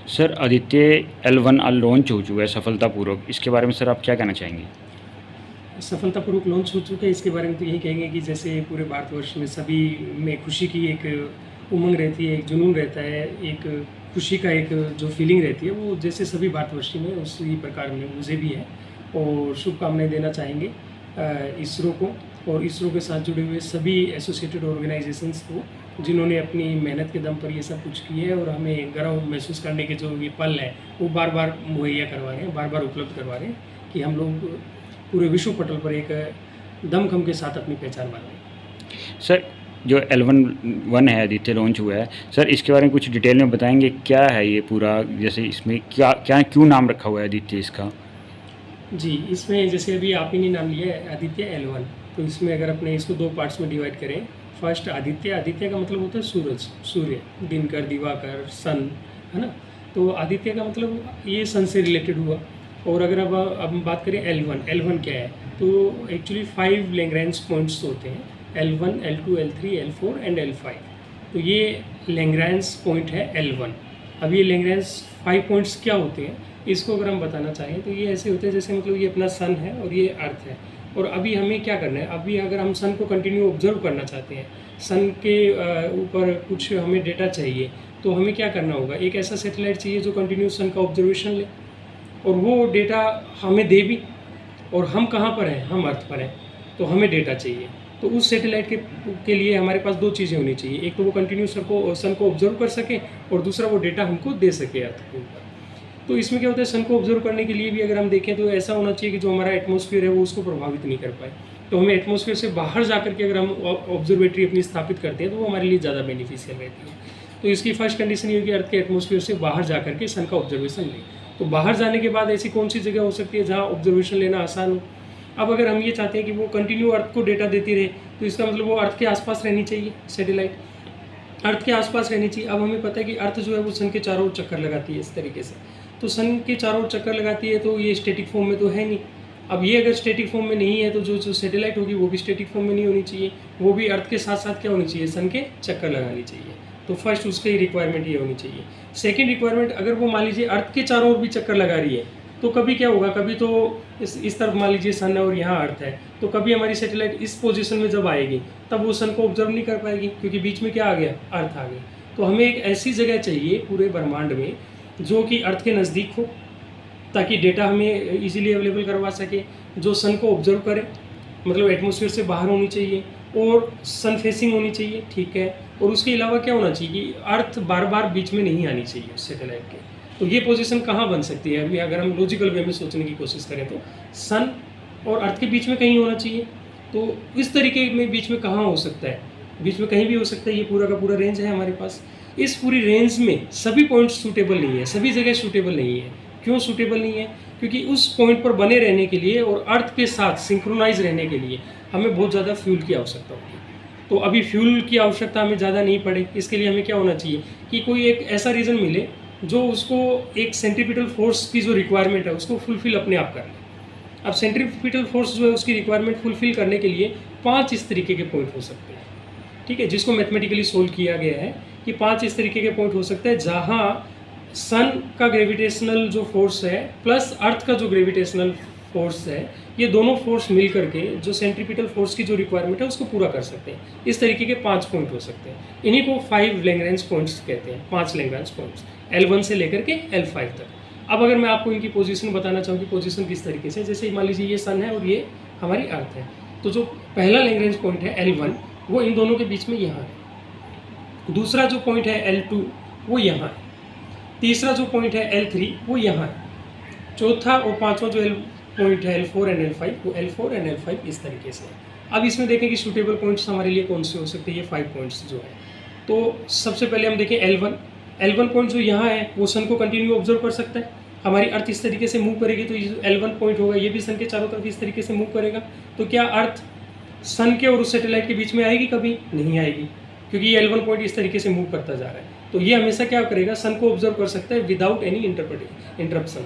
Sir Aditya L1 launch हो चुका है सफलतापूर्वक, इसके बारे में सर आप क्या कहना चाहेंगे? सफलतापूर्वक लॉन्च हो चुका है। इसके बारे में तो यही कहेंगे कि जैसे पूरे भारतवर्ष में सभी में खुशी की एक उमंग रहती है, एक जुनून रहता है, एक खुशी का एक जो फीलिंग रहती है, वो जैसे सभी भारतवर्षी में उसी प्रकार में मुझे भी है। और शुभकामनाएं देना चाहेंगे इसरो को और इसरो के साथ जुड़े हुए सभी एसोसिएटेड ऑर्गेनाइजेशंस को, जिन्होंने अपनी मेहनत के दम पर ये सब कुछ किया है और हमें गर्व महसूस करने के जो ये पल हैं वो बार बार मुहैया करवा रहे हैं, बार बार उपलब्ध करवा रहे हैं कि हम लोग पूरे विश्व पटल पर एक दमखम के साथ अपनी पहचान बनाएं। सर जो L1 है आदित्य लॉन्च हुआ है, सर इसके बारे में कुछ डिटेल में बताएंगे, क्या है ये पूरा, जैसे इसमें क्या क्या क्यों नाम रखा हुआ है आदित्य इसका? जी, इसमें जैसे अभी आप ही ने नाम लिया है आदित्य L1, तो इसमें अगर अपने इसको दो पार्ट्स में डिवाइड करें, फर्स्ट आदित्य, आदित्य का मतलब होता है सूरज, सूर्य, दिनकर, दिवाकर, सन, है ना। तो आदित्य का मतलब ये सन से रिलेटेड हुआ। और अगर अब हम बात करें L1, L1 क्या है, तो एक्चुअली 5 लैग्रेंज पॉइंट्स होते हैं, L1, L2, L3, L4 and L5। तो ये लैग्रेंज पॉइंट है L1। अब ये लैग्रेंज 5 पॉइंट्स क्या होते हैं, इसको अगर हम बताना चाहें तो ये ऐसे होते हैं जैसे मतलब ये अपना सन है और ये अर्थ है। और अभी हमें क्या करना है, अभी अगर हम सन को कंटिन्यू ऑब्जर्व करना चाहते हैं, सन के ऊपर कुछ हमें डेटा चाहिए, तो हमें क्या करना होगा, एक ऐसा सैटेलाइट चाहिए जो कंटिन्यू सन का ऑब्जर्वेशन ले और वो डेटा हमें दे भी। और हम कहाँ पर हैं, हम अर्थ पर हैं, तो हमें डेटा चाहिए। तो उस सैटेलाइट के लिए हमारे पास दो चीज़ें होनी चाहिए, एक तो वो कंटिन्यू सन को ऑब्जर्व कर सके और दूसरा वो डेटा हमको दे सके अर्थ के ऊपर। तो इसमें क्या होता है, सन को ऑब्जर्व करने के लिए भी अगर हम देखें तो ऐसा होना चाहिए कि जो हमारा एटमॉस्फेयर है वो उसको प्रभावित नहीं कर पाए। तो हमें एटमॉस्फेयर से बाहर जा करके अगर हम ऑब्जर्वेटरी अपनी स्थापित करते हैं तो वो हमारे लिए ज़्यादा बेनिफिशियल रहती है। तो इसकी फर्स्ट कंडीशन ये होगी, अर्थ के एटमॉस्फेयर से बाहर जा करके सन का ऑब्जर्वेशन लें। तो बाहर जाने के बाद ऐसी कौन सी जगह हो सकती है जहाँ ऑब्जर्वेशन लेना आसान हो। अब अगर हम ये चाहते हैं कि वो कंटिन्यू अर्थ को डेटा देती रहे, तो इसका मतलब वो अर्थ के आसपास रहनी चाहिए, सैटेलाइट अर्थ के आसपास रहनी चाहिए। अब हमें पता है कि अर्थ जो है वो सन के चारों ओर चक्कर लगाती है इस तरीके से, तो सन के चारों ओर चक्कर लगाती है, तो ये स्टैटिक फॉर्म में तो है नहीं। अब ये अगर स्टैटिक फॉर्म में नहीं है तो जो सैटेलाइट होगी वो भी स्टैटिक फॉर्म में नहीं होनी चाहिए, वो भी अर्थ के साथ साथ क्या होनी चाहिए, सन के चक्कर लगानी चाहिए। तो फर्स्ट उसकी रिक्वायरमेंट ये होनी चाहिए। सेकेंड रिक्वायरमेंट, अगर वो मान लीजिए अर्थ के चारों ओर भी चक्कर लगा रही है, तो कभी क्या होगा, कभी तो इस तरफ मान लीजिए सन है और यहाँ अर्थ है, तो कभी हमारी सैटेलाइट इस पोजीशन में जब आएगी तब वो सन को ऑब्जर्व नहीं कर पाएगी, क्योंकि बीच में क्या आ गया, अर्थ आ गया। तो हमें एक ऐसी जगह चाहिए पूरे ब्रह्मांड में जो कि अर्थ के नज़दीक हो, ताकि डेटा हमें इजीली अवेलेबल करवा सके, जो सन को ऑब्जर्व करे, मतलब एटमॉस्फेयर से बाहर होनी चाहिए और सन फेसिंग होनी चाहिए, ठीक है। और उसके अलावा क्या होना चाहिए कि अर्थ बार बार बीच में नहीं आनी चाहिए उस सैटेलाइट के। तो ये पोजीशन कहाँ बन सकती है, अभी अगर हम लॉजिकल वे में सोचने की कोशिश करें तो सन और अर्थ के बीच में कहीं होना चाहिए। तो इस तरीके में बीच में कहाँ हो सकता है, बीच में कहीं भी हो सकता है। ये पूरा का पूरा रेंज है हमारे पास। इस पूरी रेंज में सभी पॉइंट सूटेबल नहीं है, सभी जगह सूटेबल नहीं है। क्यों सूटेबल नहीं है, क्योंकि उस पॉइंट पर बने रहने के लिए और अर्थ के साथ सिंक्रोनाइज रहने के लिए हमें बहुत ज़्यादा फ्यूल की आवश्यकता होगी। तो अभी फ्यूल की आवश्यकता हमें ज़्यादा नहीं पड़े, इसके लिए हमें क्या होना चाहिए कि कोई एक ऐसा रीज़न मिले जो उसको एक सेंट्रीपिटल फोर्स की जो रिक्वायरमेंट है उसको फुलफिल अपने आप कर ले। अब सेंट्रीपिटल फोर्स जो है उसकी रिक्वायरमेंट फुलफिल करने के लिए 5 इस तरीके के पॉइंट हो सकते हैं, ठीक है, जिसको मैथमेटिकली सोल्व किया गया है कि 5 इस तरीके के पॉइंट हो सकते हैं जहाँ सन का ग्रेविटेशनल जो फोर्स है प्लस अर्थ का जो ग्रेविटेशनल फोर्स है, ये दोनों फोर्स मिल करके जो सेंट्रीपिटल फोर्स की जो रिक्वायरमेंट है उसको पूरा कर सकते हैं। इस तरीके के 5 पॉइंट हो सकते हैं, इन्हीं को 5 लैग्रेंज पॉइंट्स कहते हैं, 5 लैग्रेंज पॉइंट्स L1 से लेकर के L5 तक। अब अगर मैं आपको इनकी पोजीशन बताना चाहूँ कि पोजीशन किस तरीके से, जैसे मान लीजिए ये सन है और ये हमारी अर्थ है, तो जो पहला लैग्रेंज पॉइंट है L1 वो इन दोनों के बीच में यहाँ है। दूसरा जो पॉइंट है L2 वो यहाँ है। तीसरा जो पॉइंट है L3 वो यहाँ है। चौथा और पांचवा जो पॉइंट है L4 एंड L5 वो L4 एंड L5 इस तरीके से है। अब इसमें देखें कि सूटेबल पॉइंट्स हमारे लिए कौन से हो सकते हैं, ये 5 पॉइंट्स जो है। तो सबसे पहले हम देखें L1 पॉइंट जो यहाँ है वो सन को कंटिन्यू ऑब्जर्व कर सकता है। हमारी अर्थ इस तरीके से मूव करेगी तो ये L1 पॉइंट होगा, ये भी सन के चारों तरफ इस तरीके से मूव करेगा। तो क्या अर्थ सन के और उस सैटेलाइट के बीच में आएगी, कभी नहीं आएगी, क्योंकि ये L1 पॉइंट इस तरीके से मूव करता जा रहा है। तो ये हमेशा क्या करेगा, सन को ऑब्जर्व कर सकता है विदाउट एनी इंटरप्शन।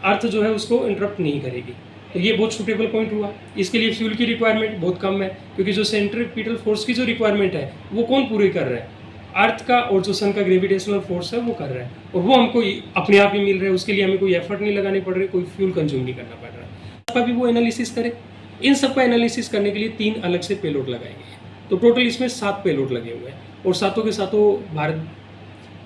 अर्थ जो है उसको इंटरप्ट नहीं करेगी। तो ये बहुत सूटेबल पॉइंट हुआ। इसके लिए फ्यूल की रिक्वायरमेंट बहुत कम है, क्योंकि जो सेंट्रीपिटल फोर्स की जो रिक्वायरमेंट है वो कौन पूरी कर रहा है, अर्थ का और जो सन का ग्रेविटेशनल फोर्स है वो कर रहा है, और वो हमको अपने आप ही मिल रहा है। उसके लिए हमें कोई एफर्ट नहीं लगाने पड़ रहे, कोई फ्यूल कंज्यूम नहीं करना पड़ रहा है। सबका भी वो एनालिसिस करे। इन सब का एनालिसिस करने के लिए 3 अलग से पेलोड लगाए गए हैं। तो टोटल इसमें 7 पेलोड लगे हुए हैं, और सातों के सातों भारत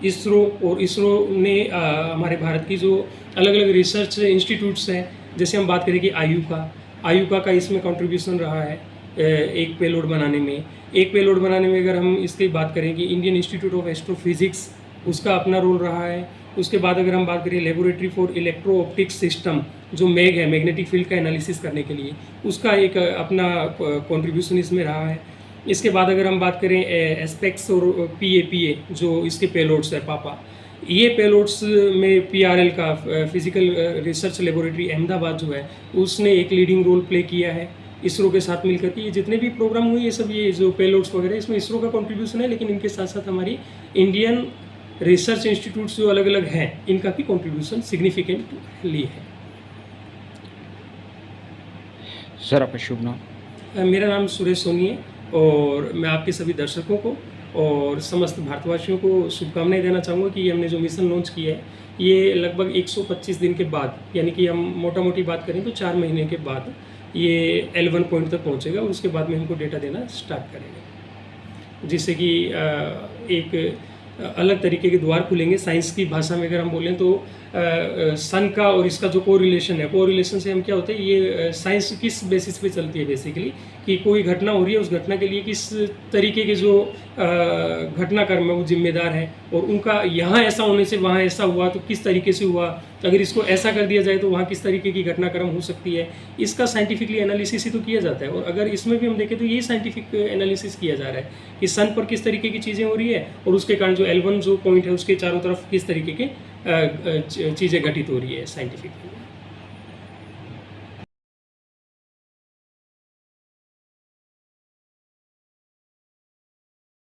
इसरो, और इसरो ने हमारे भारत की जो अलग अलग रिसर्च इंस्टीट्यूट्स हैं, जैसे हम बात करें कि आयुका का इसमें कंट्रीब्यूशन रहा है एक पेलोड बनाने में। एक पेलोड बनाने में अगर हम इसकी बात करें कि इंडियन इंस्टीट्यूट ऑफ एस्ट्रोफिजिक्स, उसका अपना रोल रहा है। उसके बाद अगर हम बात करें laboratory for electro optics system, जो मैग है, मैग्नेटिक फील्ड का एनालिसिस करने के लिए, उसका एक अपना कंट्रीब्यूशन इसमें रहा है। इसके बाद अगर हम बात करें एस्पेक्ट्स और PAPA, जो इसके पेलोड्स है पापा, ये पेलोड्स में PRL का फिजिकल रिसर्च लेबोरेटरी अहमदाबाद जो है, उसने एक लीडिंग रोल प्ले किया है इसरो के साथ मिलकर के। ये जितने भी प्रोग्राम हुए, ये सब, ये जो पेलोड्स वगैरह, इसमें इसरो का कंट्रीब्यूशन है, लेकिन इनके साथ साथ हमारी इंडियन रिसर्च इंस्टीट्यूट्स जो अलग अलग हैं, इनका भी कंट्रीब्यूशन सिग्निफिकेंटली है। सर आपका शुभ नाम? मेरा नाम सुरेश सोनी है, और मैं आपके सभी दर्शकों को और समस्त भारतवासियों को शुभकामनाएं देना चाहूँगा कि हमने जो मिशन लॉन्च किया है, ये लगभग 125 दिन के बाद, यानी कि हम मोटा मोटी बात करें तो 4 महीने के बाद ये L1 पॉइंट तक पहुँचेगा, और उसके बाद में हमको डेटा देना स्टार्ट करेगा, जिससे कि एक अलग तरीके के द्वार खुलेंगे। साइंस की भाषा में अगर हम बोलें तो सन का और इसका जो कोरिलेशन है, कोरिलेशन से हम क्या होता है, ये साइंस किस बेसिस पे चलती है बेसिकली, कि कोई घटना हो रही है, उस घटना के लिए किस तरीके के जो घटनाक्रम है वो जिम्मेदार है, और उनका यहाँ ऐसा होने से वहाँ ऐसा हुआ तो किस तरीके से हुआ, अगर इसको ऐसा कर दिया जाए तो वहाँ किस तरीके की घटनाक्रम हो सकती है, इसका साइंटिफिकली एनालिसिस ही तो किया जाता है। और अगर इसमें भी हम देखें तो यही साइंटिफिक एनालिसिस किया जा रहा है कि सन पर किस तरीके की चीज़ें हो रही है, और उसके कारण जो L1 जो पॉइंट है उसके चारों तरफ किस तरीके के चीज़ें घटित हो रही है साइंटिफिकली।